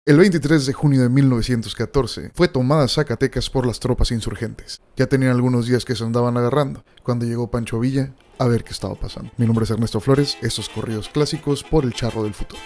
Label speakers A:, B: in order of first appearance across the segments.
A: El 23 de junio de 1914 fue tomada Zacatecas por las tropas insurgentes. Ya tenían algunos días que se andaban agarrando, cuando llegó Pancho Villa a ver qué estaba pasando. Mi nombre es Ernesto Flores, estos corridos clásicos por el Charro del Futuro.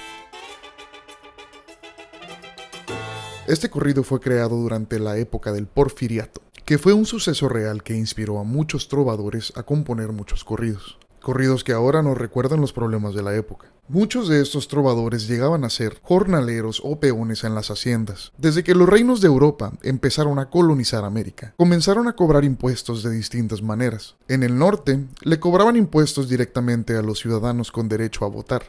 A: Este corrido fue creado durante la época del Porfiriato, que fue un suceso real que inspiró a muchos trovadores a componer muchos corridos. Corridos que ahora nos recuerdan los problemas de la época. Muchos de estos trovadores llegaban a ser jornaleros o peones en las haciendas. Desde que los reinos de Europa empezaron a colonizar América, comenzaron a cobrar impuestos de distintas maneras. En el norte, le cobraban impuestos directamente a los ciudadanos con derecho a votar.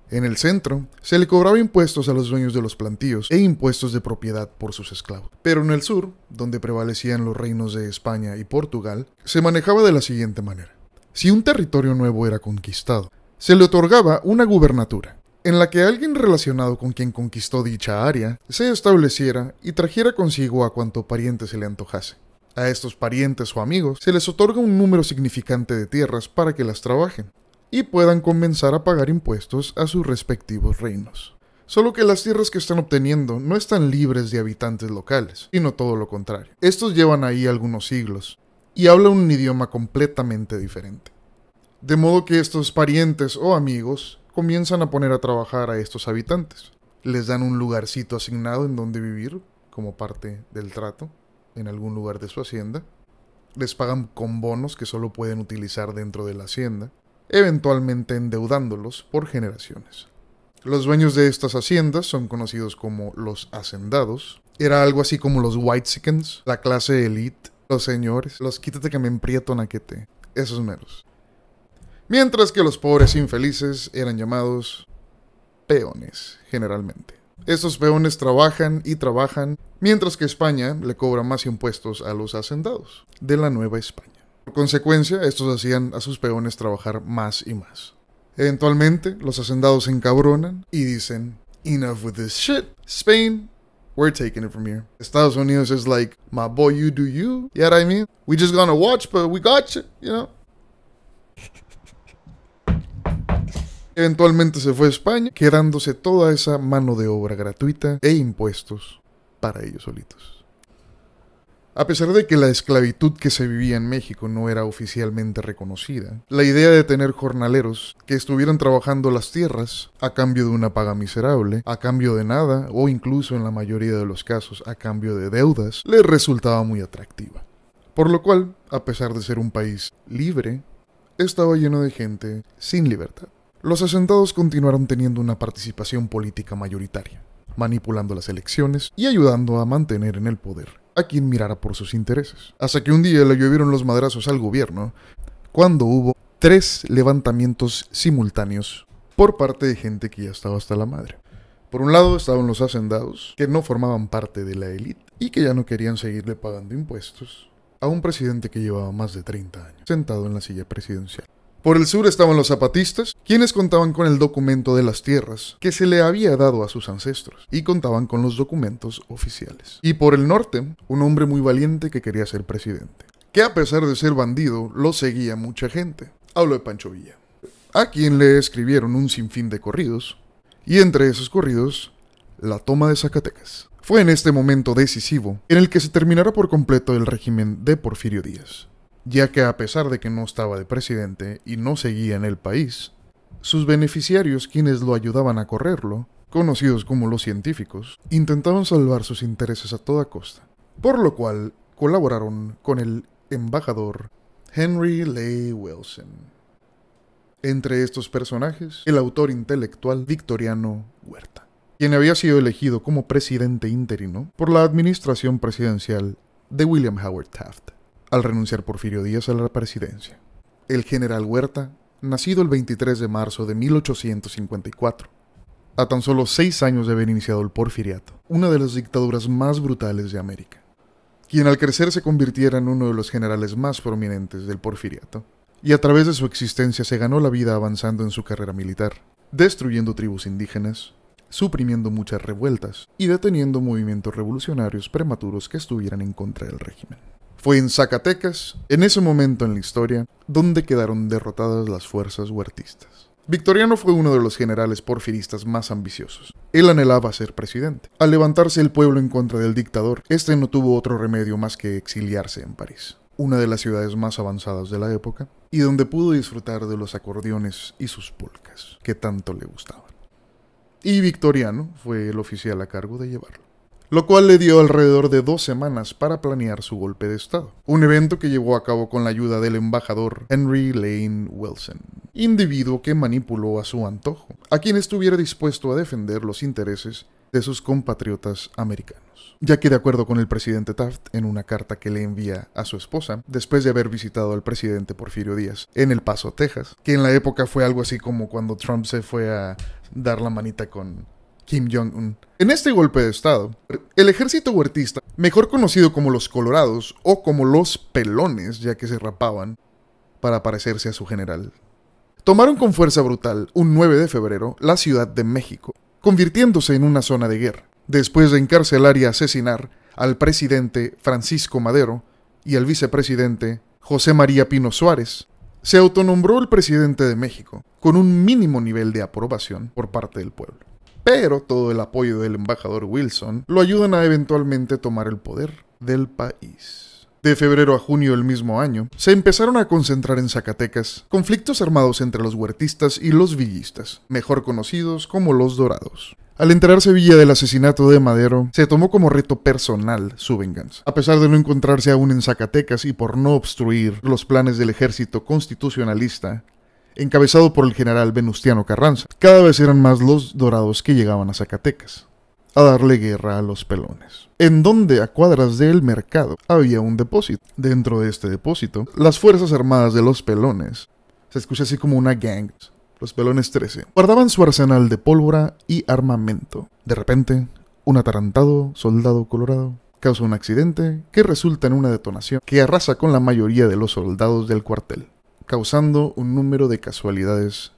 A: En el centro, se le cobraba impuestos a los dueños de los plantíos e impuestos de propiedad por sus esclavos. Pero en el sur, donde prevalecían los reinos de España y Portugal, se manejaba de la siguiente manera. Si un territorio nuevo era conquistado, se le otorgaba una gubernatura, en la que alguien relacionado con quien conquistó dicha área se estableciera y trajera consigo a cuanto pariente se le antojase. A estos parientes o amigos se les otorga un número significante de tierras para que las trabajen y puedan comenzar a pagar impuestos a sus respectivos reinos. Solo que las tierras que están obteniendo no están libres de habitantes locales, sino todo lo contrario. Estos llevan ahí algunos siglos y hablan un idioma completamente diferente. De modo que estos parientes o amigos comienzan a poner a trabajar a estos habitantes. Les dan un lugarcito asignado en donde vivir, como parte del trato, en algún lugar de su hacienda. Les pagan con bonos que solo pueden utilizar dentro de la hacienda, eventualmente endeudándolos por generaciones. Los dueños de estas haciendas son conocidos como los hacendados. Era algo así como los whitexicans, la clase elite, los señores, los quítate que me emprieto naquete, esos meros. Mientras que los pobres infelices eran llamados peones, generalmente. Estos peones trabajan y trabajan, mientras que España le cobra más impuestos a los hacendados de la Nueva España. Por consecuencia, estos hacían a sus peones trabajar más y más. Eventualmente, los hacendados se encabronan y dicen, "Enough with this shit, Spain, we're taking it from here." Estados Unidos is like, "My boy, you do you, you know what I mean? We just gonna watch, but we got you, you know?" Eventualmente se fue a España, quedándose toda esa mano de obra gratuita e impuestos para ellos solitos. A pesar de que la esclavitud que se vivía en México no era oficialmente reconocida, la idea de tener jornaleros que estuvieran trabajando las tierras a cambio de una paga miserable, a cambio de nada, o incluso en la mayoría de los casos a cambio de deudas, les resultaba muy atractiva. Por lo cual, a pesar de ser un país libre, estaba lleno de gente sin libertad. Los asentados continuaron teniendo una participación política mayoritaria, manipulando las elecciones y ayudando a mantener en el poder a quien mirara por sus intereses. Hasta que un día le llovieron los madrazos al gobierno, cuando hubo 3 levantamientos simultáneos por parte de gente que ya estaba hasta la madre. Por un lado estaban los hacendados, que no formaban parte de la élite y que ya no querían seguirle pagando impuestos a un presidente que llevaba más de 30 años sentado en la silla presidencial. Por el sur estaban los zapatistas, quienes contaban con el documento de las tierras que se le había dado a sus ancestros, y contaban con los documentos oficiales. Y por el norte, un hombre muy valiente que quería ser presidente, que a pesar de ser bandido, lo seguía mucha gente. Hablo de Pancho Villa, a quien le escribieron un sinfín de corridos, y entre esos corridos, la toma de Zacatecas. Fue en este momento decisivo en el que se terminara por completo el régimen de Porfirio Díaz, ya que a pesar de que no estaba de presidente y no seguía en el país, sus beneficiarios, quienes lo ayudaban a correrlo, conocidos como los científicos, intentaban salvar sus intereses a toda costa, por lo cual colaboraron con el embajador Henry Lay Wilson. Entre estos personajes, el autor intelectual Victoriano Huerta, quien había sido elegido como presidente interino por la administración presidencial de William Howard Taft, al renunciar Porfirio Díaz a la presidencia. El general Huerta, nacido el 23 de marzo de 1854, a tan solo 6 años de haber iniciado el Porfiriato, una de las dictaduras más brutales de América, quien al crecer se convirtiera en uno de los generales más prominentes del Porfiriato, y a través de su existencia se ganó la vida avanzando en su carrera militar, destruyendo tribus indígenas, suprimiendo muchas revueltas y deteniendo movimientos revolucionarios prematuros que estuvieran en contra del régimen. Fue en Zacatecas, en ese momento en la historia, donde quedaron derrotadas las fuerzas huertistas. Victoriano fue uno de los generales porfiristas más ambiciosos. Él anhelaba ser presidente. Al levantarse el pueblo en contra del dictador, este no tuvo otro remedio más que exiliarse en París, una de las ciudades más avanzadas de la época, y donde pudo disfrutar de los acordeones y sus polcas, que tanto le gustaban. Y Victoriano fue el oficial a cargo de llevarlo, lo cual le dio alrededor de 2 semanas para planear su golpe de estado, un evento que llevó a cabo con la ayuda del embajador Henry Lane Wilson, individuo que manipuló a su antojo, a quien estuviera dispuesto a defender los intereses de sus compatriotas americanos, ya que de acuerdo con el presidente Taft, en una carta que le envía a su esposa, después de haber visitado al presidente Porfirio Díaz en El Paso, Texas, que en la época fue algo así como cuando Trump se fue a dar la manita con Kim Jong-un. En este golpe de estado, el ejército huertista, mejor conocido como los Colorados o como los Pelones, ya que se rapaban para parecerse a su general, tomaron con fuerza brutal, un 9 de febrero, la Ciudad de México, convirtiéndose en una zona de guerra, después de encarcelar y asesinar al presidente Francisco Madero y al vicepresidente José María Pino Suárez. Se autonombró el presidente de México, con un mínimo nivel de aprobación por parte del pueblo. Pero todo el apoyo del embajador Wilson lo ayudan a eventualmente tomar el poder del país. De febrero a junio del mismo año, se empezaron a concentrar en Zacatecas conflictos armados entre los huertistas y los villistas, mejor conocidos como los Dorados. Al enterarse Villa del asesinato de Madero, se tomó como reto personal su venganza. A pesar de no encontrarse aún en Zacatecas y por no obstruir los planes del ejército constitucionalista, encabezado por el general Venustiano Carranza, cada vez eran más los Dorados que llegaban a Zacatecas a darle guerra a los Pelones, en donde a cuadras del mercado había un depósito. Dentro de este depósito, las Fuerzas Armadas de los Pelones, se escucha así como una gang, los Pelones 13, guardaban su arsenal de pólvora y armamento. De repente, un atarantado soldado colorado causa un accidente que resulta en una detonación que arrasa con la mayoría de los soldados del cuartel, causando un número de casualidades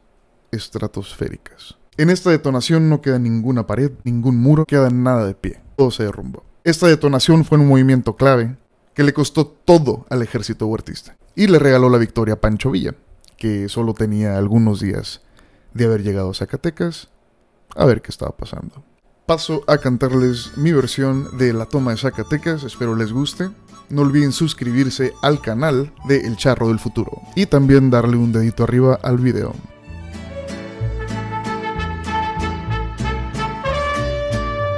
A: estratosféricas. En esta detonación no queda ninguna pared, ningún muro, queda nada de pie. Todo se derrumbó. Esta detonación fue un movimiento clave que le costó todo al ejército huertista y le regaló la victoria a Pancho Villa, que solo tenía algunos días de haber llegado a Zacatecas a ver qué estaba pasando. Paso a cantarles mi versión de la toma de Zacatecas, espero les guste. No olviden suscribirse al canal de El Charro del Futuro y también darle un dedito arriba al video.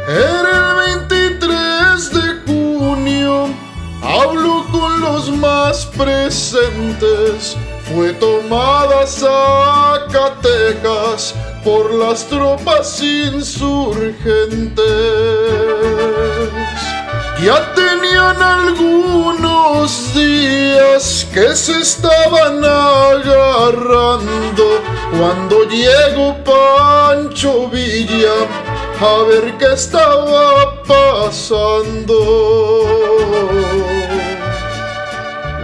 B: Era el 23 de junio, hablo con los más presentes. Fue tomada Zacatecas por las tropas insurgentes. Ya tenían algunos días que se estaban agarrando cuando llegó Pancho Villa a ver qué estaba pasando.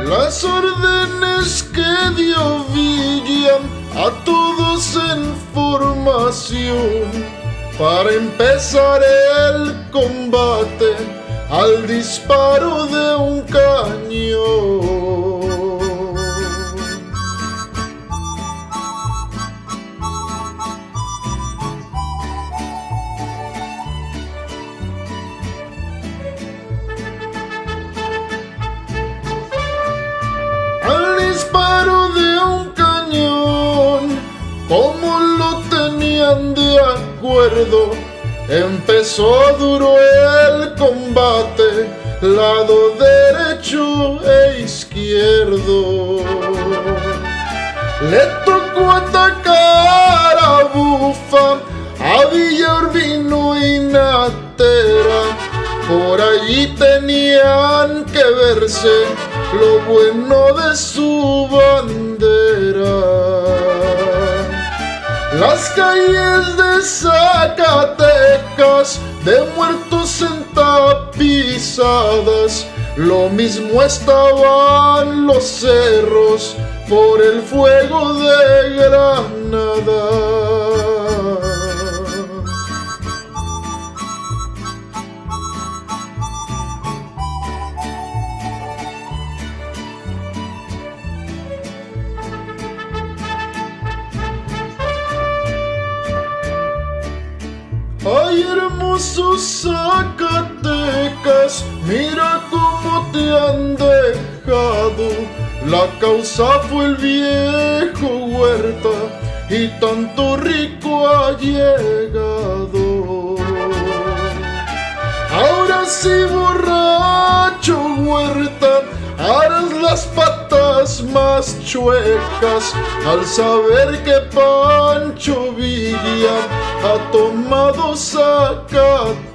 B: Las órdenes que dio Villa a todos en formación para empezar el combate al disparo de un cañón. Al disparo de un cañón, como lo tenían de acuerdo, empezó duro el combate, lado derecho e izquierdo. Le tocó atacar a Bufa, a Villa Urbino y Natera. Por allí tenían que verse lo bueno de su bandera. Las calles de Zacatecas de muertos entapizadas, lo mismo estaban los cerros por el fuego de Granada. Ay, hermoso Zacatecas, mira cómo te han dejado. La causa fue el viejo Huerta y tanto rico ha llegado. Ahora sí, borracho Huerta, harás las patas más chuecas al saber que Pancho Villa ha tomado Zacatecas.